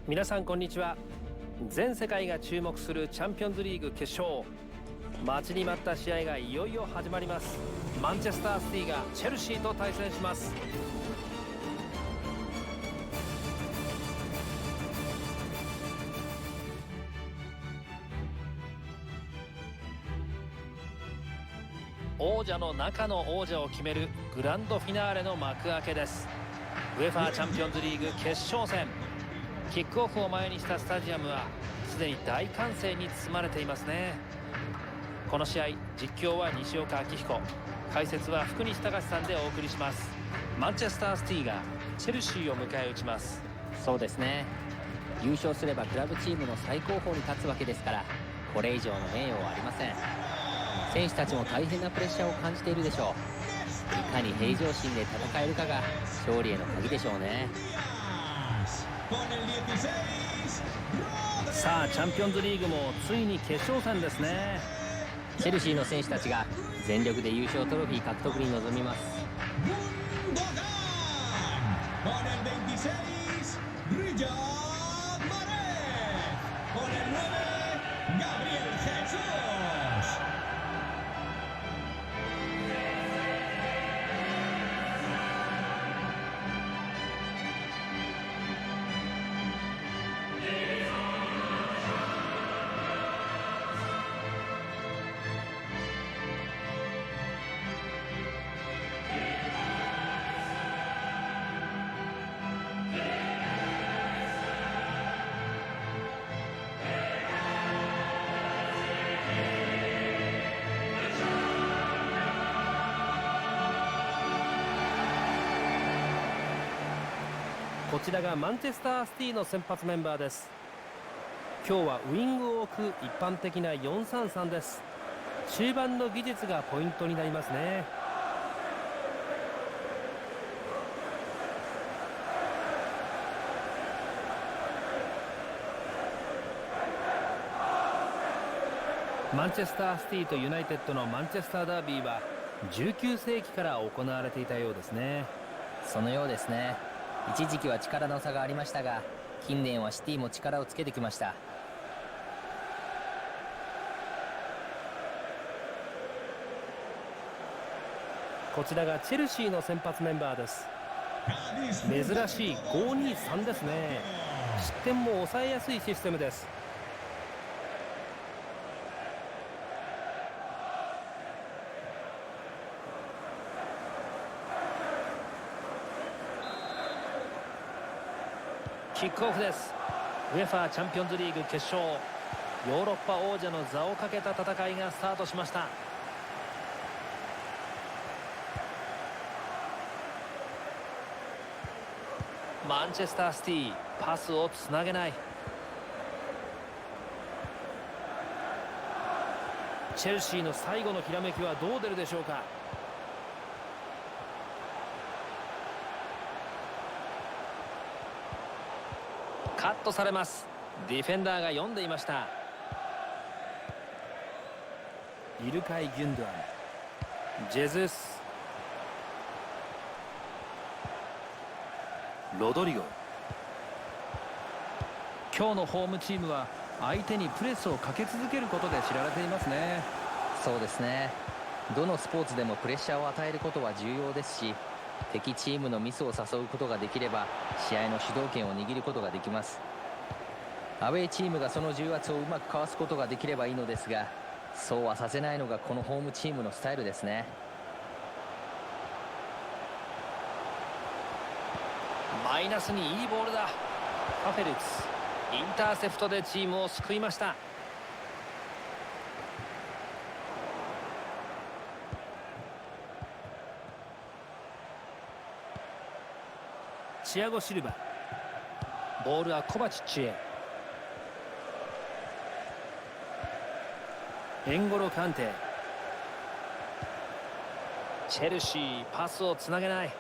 皆さんこんにちは。全世界が注目するチャンピオンズリーグ決勝、待ちに待った試合がいよいよ始まります。マンチェスターシティがチェルシーと対戦します。王者の中の王者を決めるグランドフィナーレの幕開けです。ウェファーチャンピオンズリーグ決勝戦、キックオフを前にしたスタジアムはすでに大歓声に包まれていますね。この試合、実況は西岡明彦、解説は福西隆さんでお送りします。マンチェスターシティがチェルシーを迎え撃ちます。そうですね、優勝すればクラブチームの最高峰に立つわけですから、これ以上の名誉はありません。選手たちも大変なプレッシャーを感じているでしょう。いかに平常心で戦えるかが勝利への鍵でしょうね。さあチャンピオンズリーグもついに決勝戦ですね。チェルシーの選手たちが全力で優勝トロフィー獲得に臨みます。こちらがマンチェスターシティの先発メンバーです。今日はウイングを置く一般的な 4-3-3 です。中盤の技術がポイントになりますね。マンチェスターシティとユナイテッドのマンチェスターダービーは19世紀から行われていたようですね。そのようですね。一時期は力の差がありましたが、近年はシティも力をつけてきました。こちらがチェルシーの先発メンバーです。珍しい 5-2-3 ですね。失点も抑えやすいシステムです。キックオフです。ウェファーチャンピオンズリーグ決勝、ヨーロッパ王者の座をかけた戦いがスタートしました。マンチェスターシティ、パスをつなげない。チェルシーの最後のひらめきはどう出るでしょうか。カットされます。ディフェンダーが読んでいました。イルカイ・ギュンドアン、ジェズス、ロドリゴ。今日のホームチームは相手にプレスをかけ続けることで知られていますね。そうですね、どのスポーツでもプレッシャーを与えることは重要ですし、敵チームのミスを誘うことができれば試合の主導権を握ることができます。アウェーチームがその重圧をうまくかわすことができればいいのですが、そうはさせないのがこのホームチームのスタイルですね。マイナスにいいボールだ。カフェルツ、インターセプトでチームを救いました。チアゴ・シルバ、ボールはコバチッチへ。エンゴロ・カンテ。チェルシー、パスをつなげない。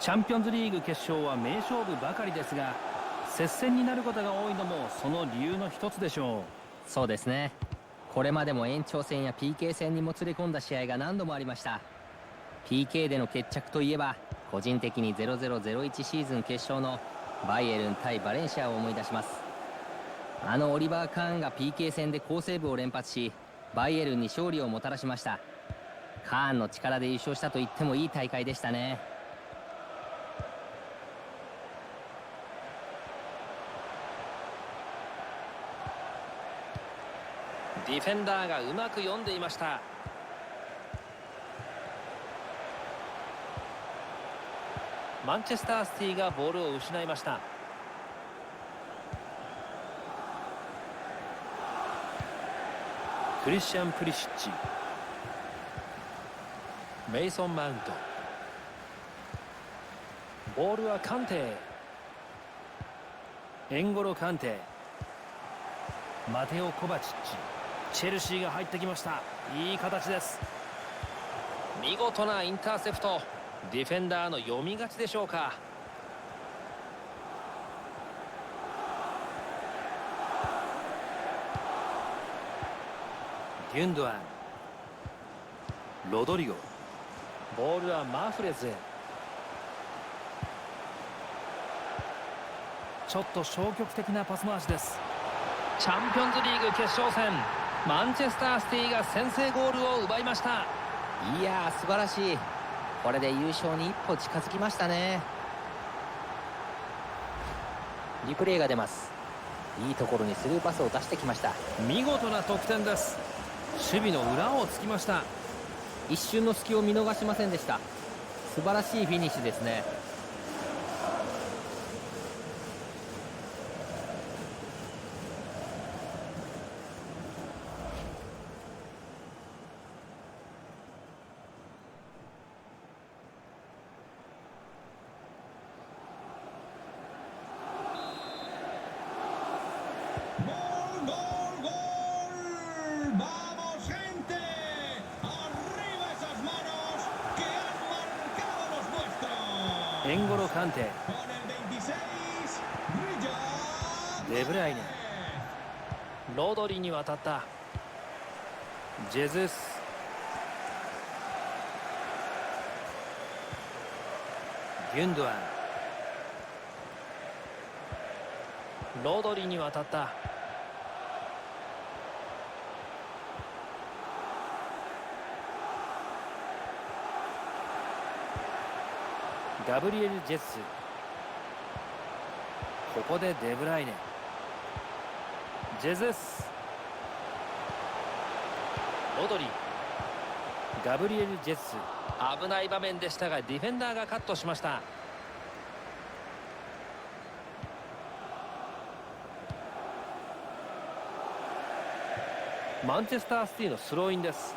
チャンピオンズリーグ決勝は名勝負ばかりですが、接戦になることが多いのもその理由の一つでしょう。そうですね、これまでも延長戦や PK 戦にもつれ込んだ試合が何度もありました。PK での決着といえば個人的に0001シーズン決勝のバイエルン対バレンシアを思い出します。あのオリバー・カーンが PK 戦で好セーブを連発しバイエルンに勝利をもたらしました。カーンの力で優勝したと言ってもいい大会でしたね。ディフェンダーがうまく読んでいました。マンチェスターシティがボールを失いました。クリスチャン・プリシッチ、メイソン・マウント、ボールはカンテへ。エンゴロ・カンテ、マテオ・コバチッチ、チェルシーが入ってきました。いい形です。見事なインターセプト。ディフェンダーの読み勝ちでしょうか。ギュンドアン、ロドリゴ、ボールはマフレズへ。ちょっと消極的なパス回しです。チャンピオンズリーグ決勝戦、マンチェスターシティが先制ゴールを奪いました。いやー素晴らしい。これで優勝に一歩近づきましたね。リプレイが出ます。いいところにスルーパスを出してきました。見事な得点です。守備の裏をつきました。一瞬の隙を見逃しませんでした。素晴らしいフィニッシュですね。エンゴロ・カンテ、デブライネ、ロドリに渡った。ジェズス、ギュンドアン、ロドリに渡った。ガブリエル・ジェズス、ここでデブライネ、ジェズス、ロドリ、ガブリエル・ジェズス。危ない場面でしたがディフェンダーがカットしました。マンチェスターシティのスローインです。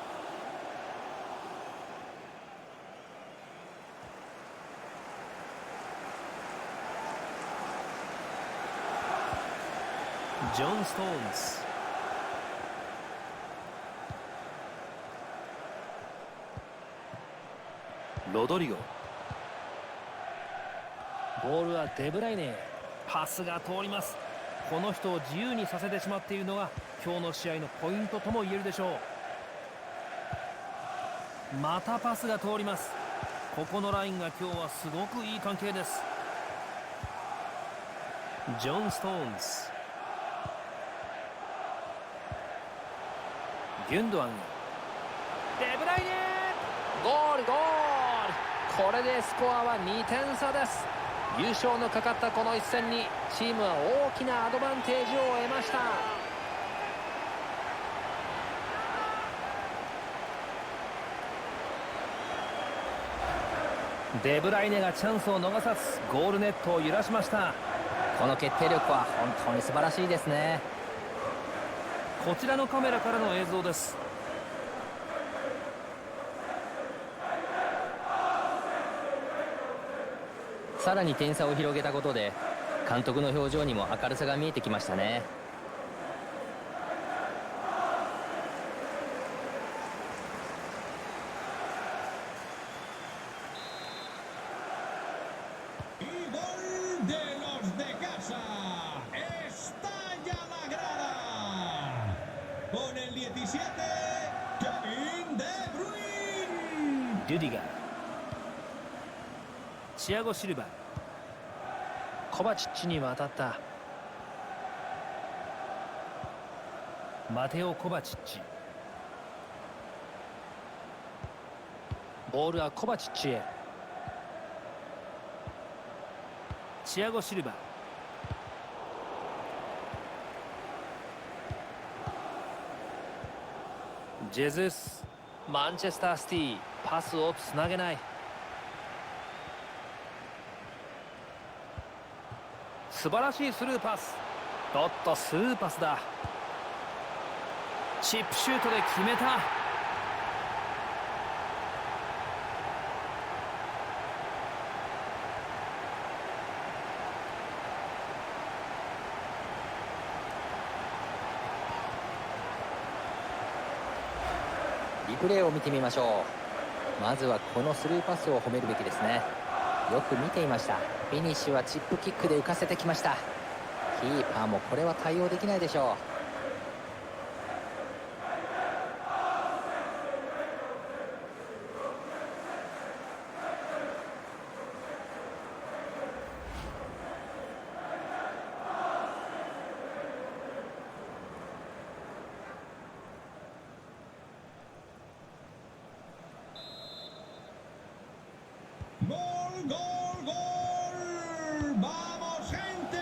ジョン・ストーンズ、ロドリゴ、ボールはデブライネ。パスが通ります。この人を自由にさせてしまっているのが今日の試合のポイントとも言えるでしょう。またパスが通ります。ここのラインが今日はすごくいい関係です。ジョン・ストーンズ、ギュンドアン、デブライネ、ゴールゴール。これでスコアは2点差です。優勝のかかったこの一戦にチームは大きなアドバンテージを得ました。デブライネがチャンスを逃さずゴールネットを揺らしました。この決定力は本当に素晴らしいですね。こちらのカメラからの映像です。さらに点差を広げたことで監督の表情にも明るさが見えてきましたね。デュディガー、チアゴ・シルバ、コバチッチに渡った。マテオ・コバチッチ、ボールはコバチッチへ。チアゴ・シルバ、ジェズス、マンチェスターシティ、パスをつなげない。素晴らしいスルーパス。おっと、スルーパスだ。チップシュートで決めた。リプレーを見てみましょう。まずはこのスルーパスを褒めるべきですね。よく見ていました。フィニッシュはチップキックで浮かせてきました。キーパーもこれは対応できないでしょう。Gol, gol, gol. Vamos, gente.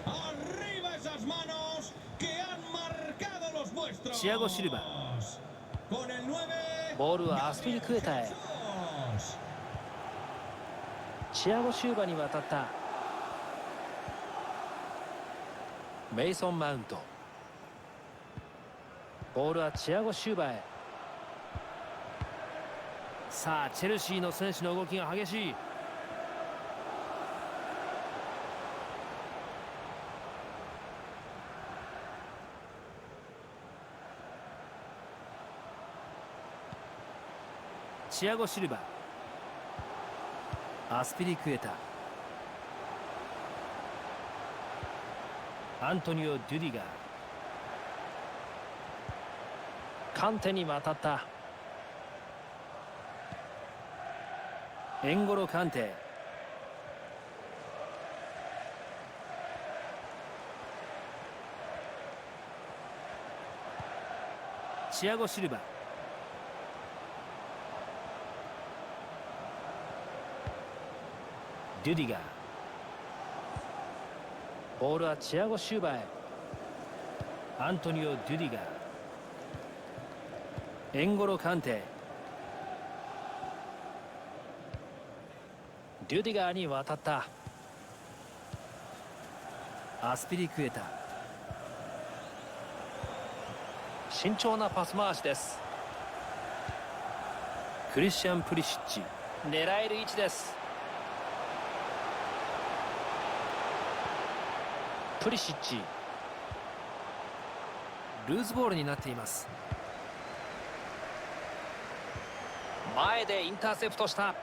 Arriba esas manos que han marcado los vuestros. チアゴ・シルバ、 Con el 9. ボールはアスピリクエタへ。チアゴ・シューバに渡った。メイソン・マウント、ボールはチアゴ・シューバへ。さあ、チェルシーの選手の動きが激しい。チアゴ・シルバ、アスピリクエタ、アントニオ・デュディガー、カンテに渡った。エンゴロ・カンテ、チアゴ・シルバ、デュディガー、ボールはチアゴ・シューバへ。アントニオ・デュディガー、エンゴロ・カンテ、デュディガーに渡った。アスピリクエタ、慎重なパス回しです。クリスチャン・プリシッチ、狙える位置です。プリシッチ、ルーズボールになっています。前でインターセプトした。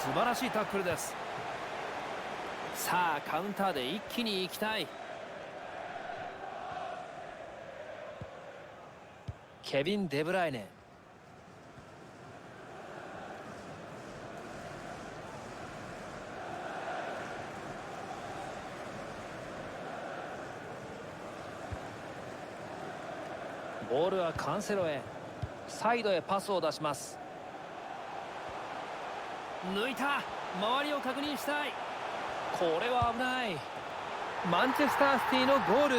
素晴らしいタックルです。さあ、カウンターで一気に行きたい。ケビン・デブライネ、ボールはカンセロへ。サイドへパスを出します。抜いた。周りを確認したい。これは危ない。マンチェスターシティのゴール。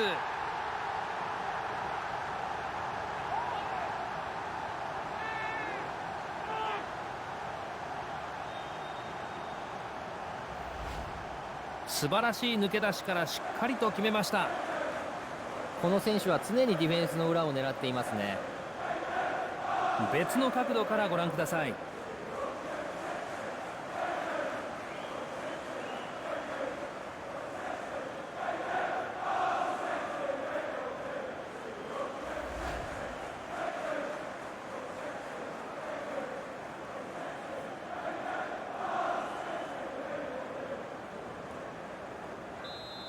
素晴らしい抜け出しからしっかりと決めました。この選手は常にディフェンスの裏を狙っていますね。別の角度からご覧ください。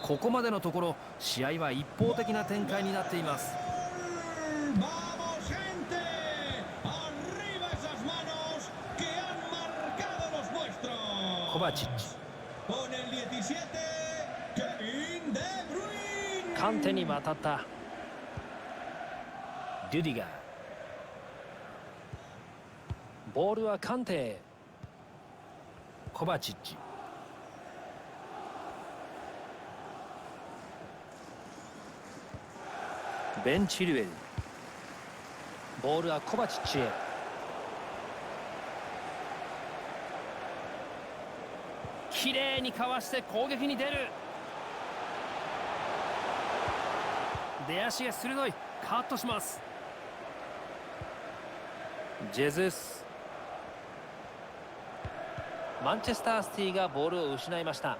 ここまでのところ試合は一方的な展開になっています。 Vamos, gente. コバチッチ。 Con el 17, Kevin De Bruyne. カンテに渡った。ルディガー。ボールはカンテへ。コバチッチ。ベン・チルエル。ボールはコバチッチへ。きれいにかわして攻撃に出る。出足が鋭い。カットします。ジェズス。マンチェスターシティがボールを失いました。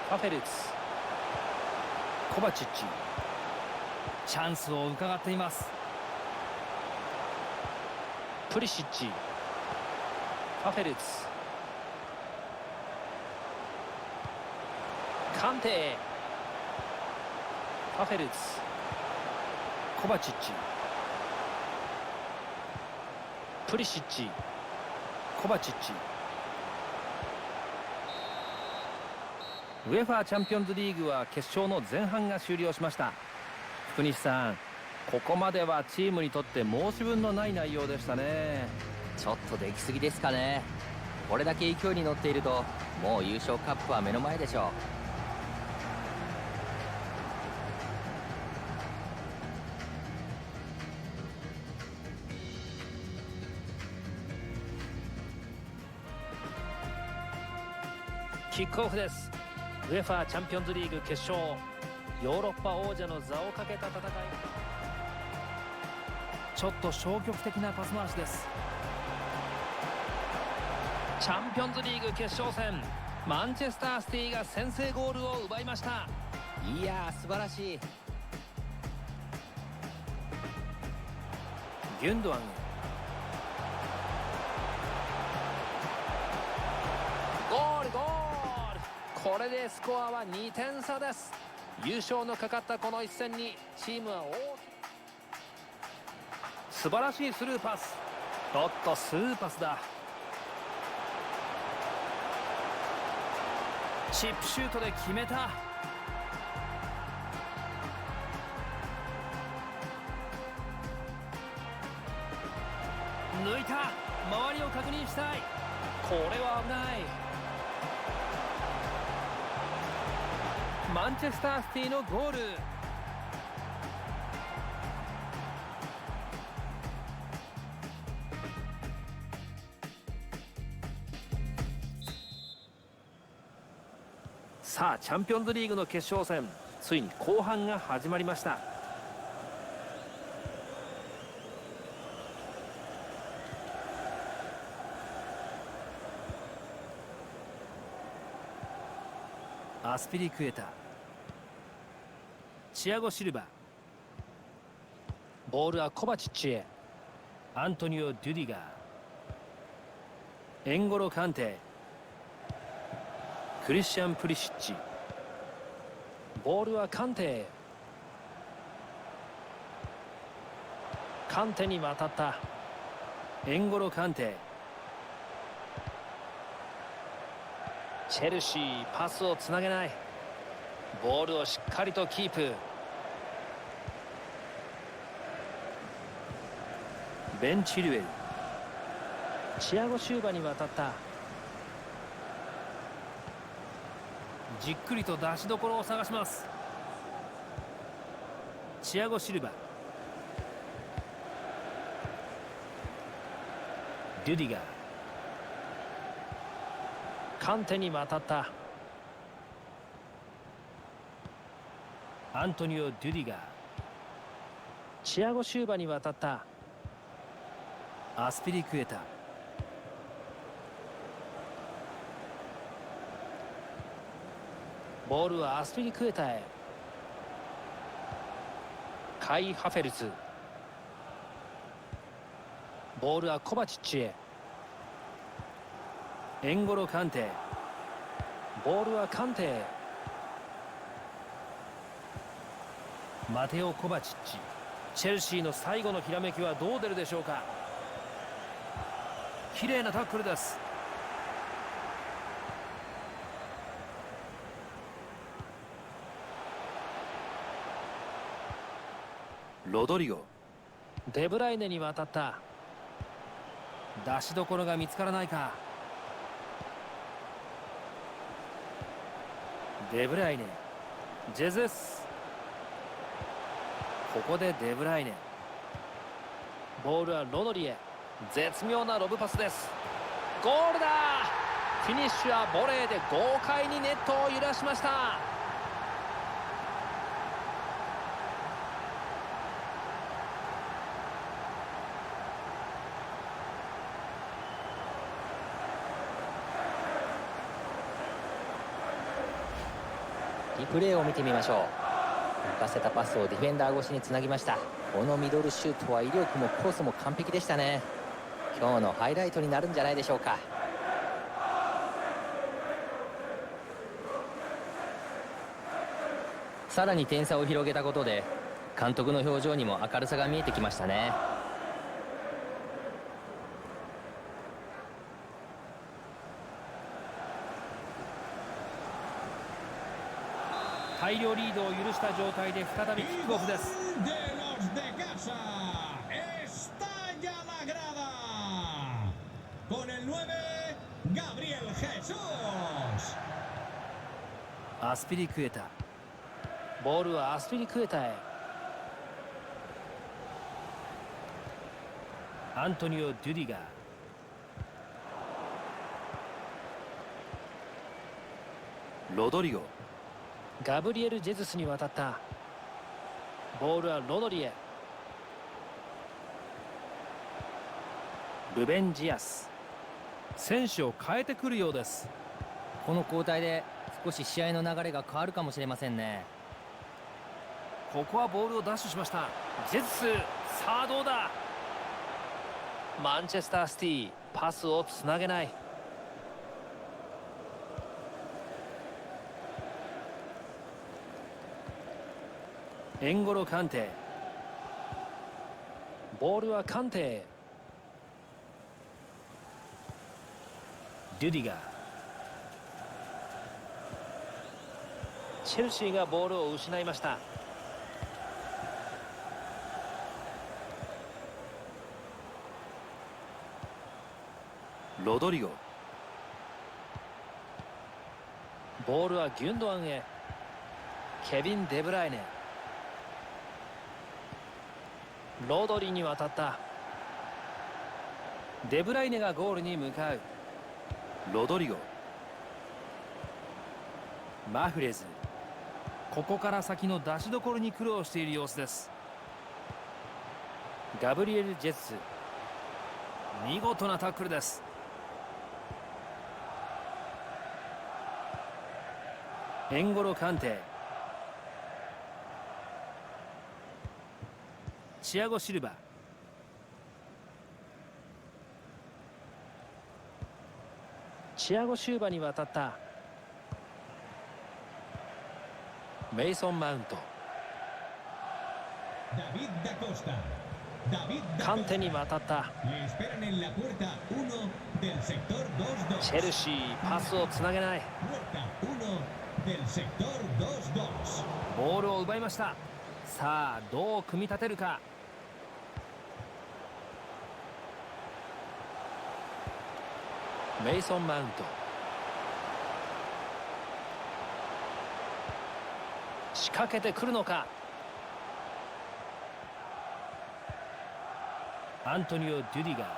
ファフェルツ。コバチッチ。チャンスを伺っています。プリシッチ。ファフェルツ。カンテへ。ファフェルツ。コバチッチ。プリシッチ。コバチッチ。ウェファーチャンピオンズリーグは決勝の前半が終了しました。福西さん、ここまではチームにとって申し分のない内容でしたね。ちょっとできすぎですかね。これだけ勢いに乗っているともう優勝カップは目の前でしょう。キックオフです。ウェファーチャンピオンズリーグ決勝、ヨーロッパ王者の座をかけた戦い。ちょっと消極的なパス回しです。チャンピオンズリーグ決勝戦、マンチェスターシティが先制ゴールを奪いました。いやー素晴らしい。ギュンドアン。ゴールゴール。これでスコアは2点差です。優勝のかかったこの一戦にチームは大きく。素晴らしいスルーパス。おっとスルーパスだ。チップシュートで決めた。抜いた。周りを確認したい。これは危ない。マンチェスターシティのゴール。さあチャンピオンズリーグの決勝戦、ついに後半が始まりました。アスピリクエタ。チアゴ・シルバ。ボールはコバチッチへ。アントニオ・デュディガー。エンゴロ・カンテ。クリスチャン・プリシッチ。ボールはカンテへ。カンテに渡った。エンゴロ・カンテ。チェルシーパスをつなげない。ボールをしっかりとキープ。ベン・チルエル。チアゴ・シューバに渡った。じっくりと出しどころを探します。チアゴ・シルバ。デュディガー。カンテに渡った。アントニオ・デュディガー。チアゴ・シューバに渡った。アスピリクエタ。ボールはアスピリクエタへ。カイ・ハフェルツ。ボールはコバチッチへ。エンゴロ・カンテ。ボールはカンテへ。マテオ・コバチッチ。チェルシーの最後のひらめきはどう出るでしょうか。綺麗なタックルです。ロドリゴ、デブライネに渡った。出しどころが見つからないか。デブライネ、ジェズス、ここでデブライネ、ボールはロドリへ。絶妙なロブパスです。ゴールだ。フィニッシュはボレーで豪快にネットを揺らしました。リプレーを見てみましょう。浮かせたパスをディフェンダー越しにつなぎました。このミドルシュートは威力もコースも完璧でしたね。今日のハイライトになるんじゃないでしょうか。さらに点差を広げたことで監督の表情にも明るさが見えてきましたね。大量リードを許した状態で再びキックオフです。アスピリクエタ、ボールはアスピリクエタへ。アントニオ・デュディガー、ロドリゴ、ガブリエル・ジェズスに渡った。ボールはロドリへ。ルベン・ジアス、選手を変えてくるようです。この交代で少し試合の流れが変わるかもしれませんね。ここはボールをダッシュしました。ジェズス、さあどうだ。マンチェスターシティ、パスをつなげない。エンゴロ・カンテ、ボールはカンテへ。デュディガー、チェルシーがボールを失いました。ロドリゴ、ボールはギュンドアンへ。ケビン・デブライネ、ロドリに渡った。デブライネがゴールに向かう。ロドリゴ、マフレズ、ここから先の出しどころに苦労している様子です。ガブリエル・ジェズス、見事なタックルです。エンゴロ・カンテ、チアゴ・シルバ、チアゴ・シューバに渡った。メイソン・マウント、カンテに渡った。チェルシー、パスをつなげない。ボールを奪いました。さあどう組み立てるか。メイソン・マウント、仕掛けてくるのか。アントニオ・デュディガー、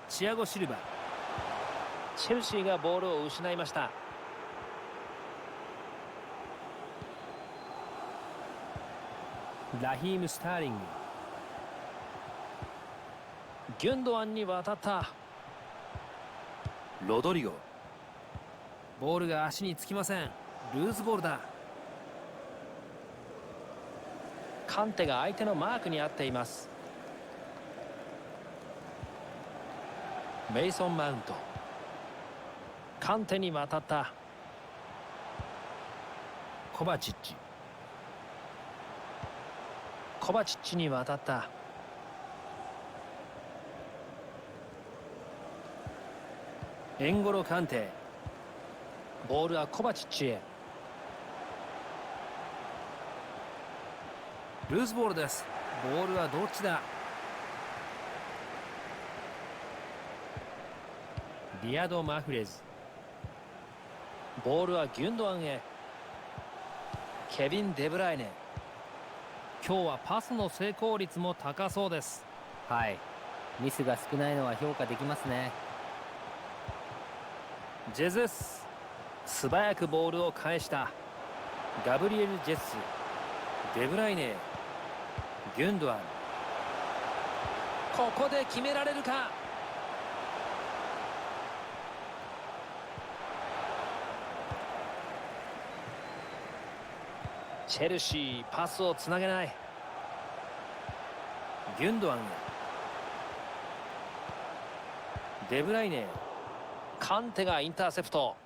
チアゴ・シルバ、チェルシーがボールを失いました。ラヒーム・スターリング、ギュンドアンに渡った。ロドリゴ、ボールが足につきません。ルーズボールだ。カンテが相手のマークに合っています。メイソン・マウント、カンテに渡った。コバチッチ、コバチッチに渡った。エンゴロカンテ。ボールはコバチッチへ。ルーズボールです。ボールはどっちだ。リアド・マフレズ。ボールはギュンドアンへ。ケビン・デブライネ。今日はパスの成功率も高そうです。はい、ミスが少ないのは評価できますね。ジェズス。素早くボールを返した。ガブリエル・ジェス。デブライネ。ギュンドアン。ここで決められるか。チェルシー、パスをつなげない。ギュンドアンへ。デブライネ。カンテがインターセプト。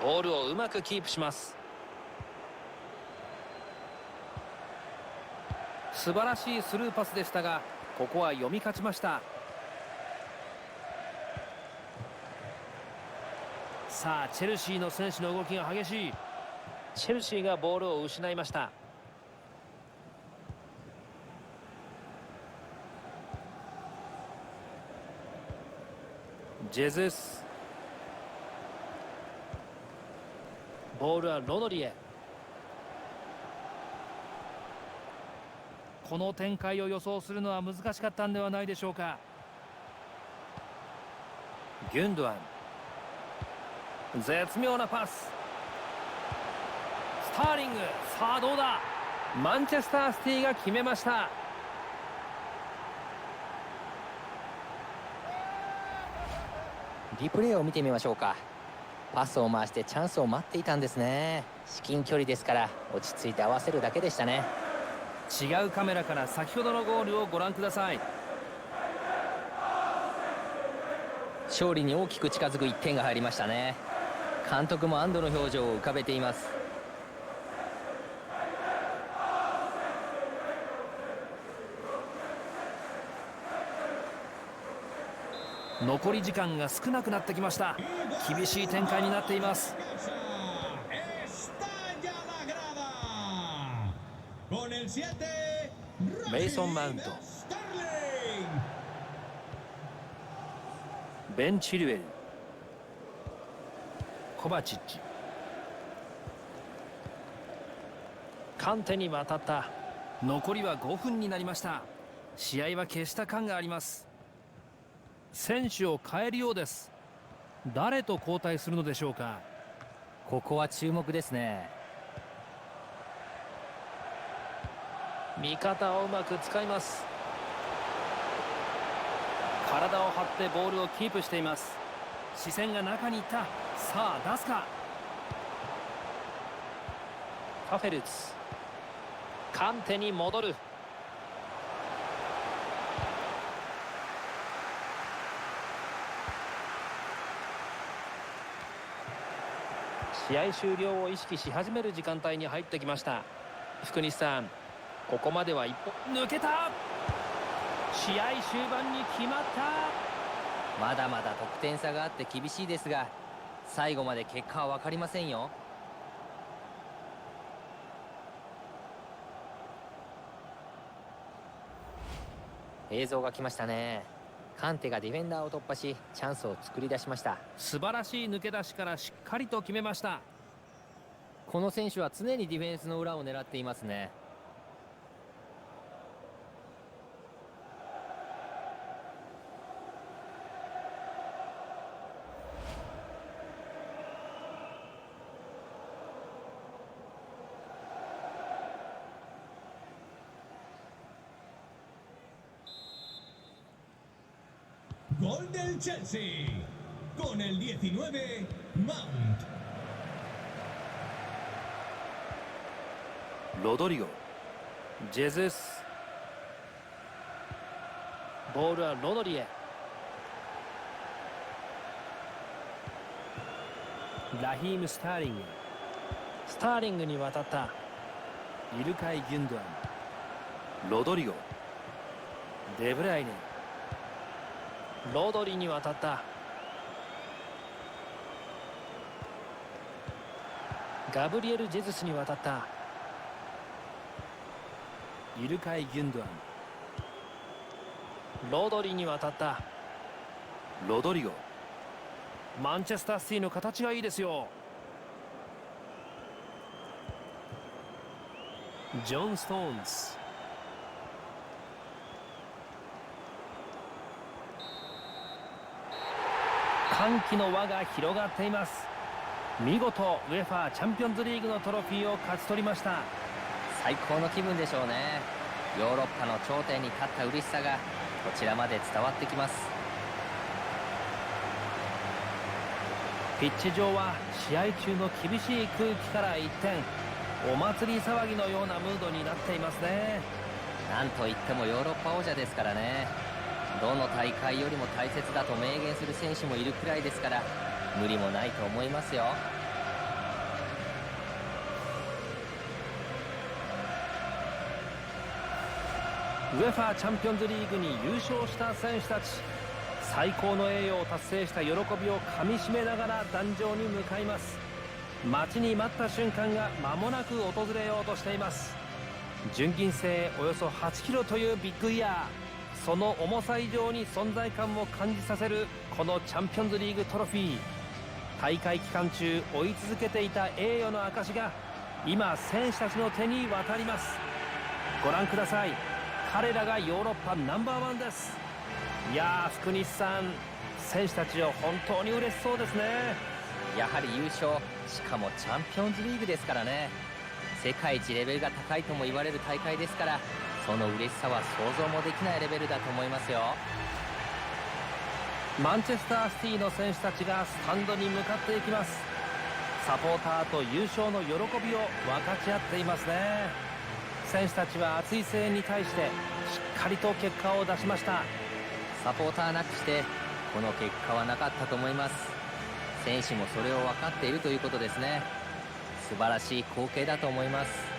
ボールをうまくキープします。素晴らしいスルーパスでしたが、ここは読み勝ちました。さあ、チェルシーの選手の動きが激しい。チェルシーがボールを失いました。ジェズス。ボールはロノリへ。この展開を予想するのは難しかったんではないでしょうか。ギュンドアン。絶妙なパス。スターリング。さあどうだ。マンチェスターシティが決めました。リプレイを見てみましょうか。パスを回してチャンスを待っていたんですね。至近距離ですから落ち着いて合わせるだけでしたね。違うカメラから先ほどのゴールをご覧ください。勝利に大きく近づく1点が入りましたね。監督も安堵の表情を浮かべています。残り時間が少なくなってきました。厳しい展開になっています。メイソン・マウント。ベン・チルウェル。コバチッチ。カンテに渡った。残りは5分になりました。試合は決した感があります。選手を変えるようです。誰と交代するのでしょうか。ここは注目ですね。味方をうまく使います。体を張ってボールをキープしています。視線が中にいった。さあ出すか。ファフェルツ。カンテに戻る。試合終了を意識し始める時間帯に入ってきました。福西さん、ここまでは一歩抜けた。試合終盤に決まった。まだまだ得点差があって厳しいですが、最後まで結果は分かりませんよ。映像が来ましたね。カンテがディフェンダーを突破しチャンスを作り出しました。素晴らしい抜け出しからしっかりと決めました。この選手は常にディフェンスの裏を狙っていますね。Gol del Chelsea. Con el 19, Mount. ロドリゴ。ジェズス。ボールはロドリへ。ラヒーム・スターリング。スターリングに渡った。イルカイ・ギュンドアン、ロドリゴ、デブライネ、ロドリに渡った。ガブリエル・ジェズスに渡った。イルカイ・ギュンドアン、ロドリに渡った。ロドリゴ、マンチェスターシティの形がいいですよ。ジョン・ストーンズ、歓喜の輪が広がっています。見事ウェファーチャンピオンズリーグのトロフィーを勝ち取りました。最高の気分でしょうね。ヨーロッパの頂点に立った嬉しさがこちらまで伝わってきます。ピッチ上は試合中の厳しい空気から一転、お祭り騒ぎのようなムードになっていますね。なんといってもヨーロッパ王者ですからね。どの大会よりも大切だと明言する選手もいるくらいですから、無理もないと思いますよ。ウェファーチャンピオンズリーグに優勝した選手たち、最高の栄誉を達成した喜びをかみしめながら壇上に向かいます。待ちに待った瞬間が間もなく訪れようとしています。純銀製およそ8キロというビッグイヤー、その重さ以上に存在感を感じさせるこのチャンピオンズリーグトロフィー。大会期間中追い続けていた栄誉の証が今選手たちの手に渡ります。ご覧ください、彼らがヨーロッパナンバーワンです。いやー、福西さん、選手たちは本当に嬉しそうですね。やはり優勝、しかもチャンピオンズリーグですからね。世界一レベルが高いとも言われる大会ですから、その嬉しさは想像もできないレベルだと思いますよ。マンチェスターシティの選手たちがスタンドに向かっていきます。サポーターと優勝の喜びを分かち合っていますね。選手たちは熱い声援に対してしっかりと結果を出しました。サポーターなくしてこの結果はなかったと思います。選手もそれを分かっているということですね。素晴らしい光景だと思います。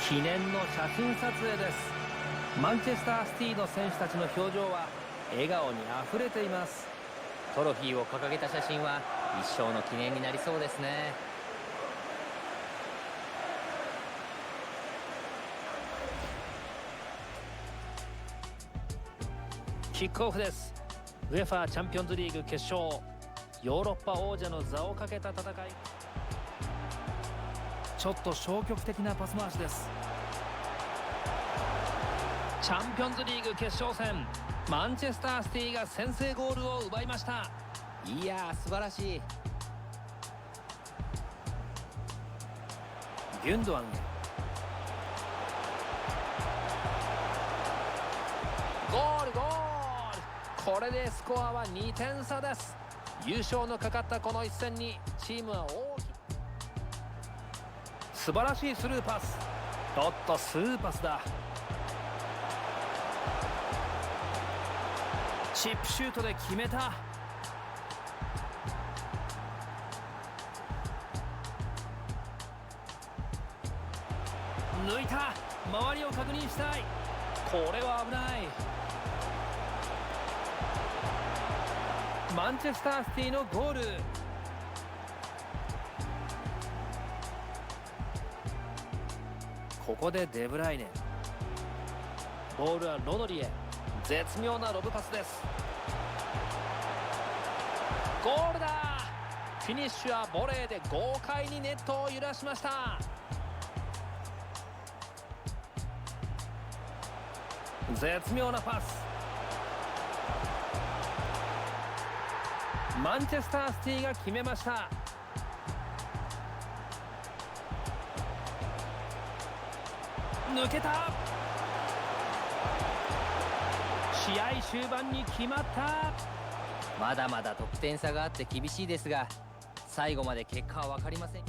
記念の写真撮影です。マンチェスターシティの選手たちの表情は笑顔にあふれています。トロフィーを掲げた写真は一生の記念になりそうですね。キックオフです。ウェファーチャンピオンズリーグ決勝、ヨーロッパ王者の座をかけた戦い。ちょっと消極的なパス回しです。チャンピオンズリーグ決勝戦、マンチェスターシティが先制ゴールを奪いました。いやー、素晴らしい。ギュンドアンへ、ゴールゴール。これでスコアは2点差です。優勝のかかったこの一戦にチームは大きく、素晴らしいスルーパス。おっと、スルーパスだ。チップシュートで決めた。抜いた。周りを確認したい。これは危ない。マンチェスターシティのゴール。ここでデブライネ、ボールはロドリへ。絶妙なロブパスです。ゴールだ。フィニッシュはボレーで豪快にネットを揺らしました。絶妙なパス。マンチェスターシティが決めました。抜けた。試合終盤に決まった。まだまだ得点差があって厳しいですが、最後まで結果は分かりません。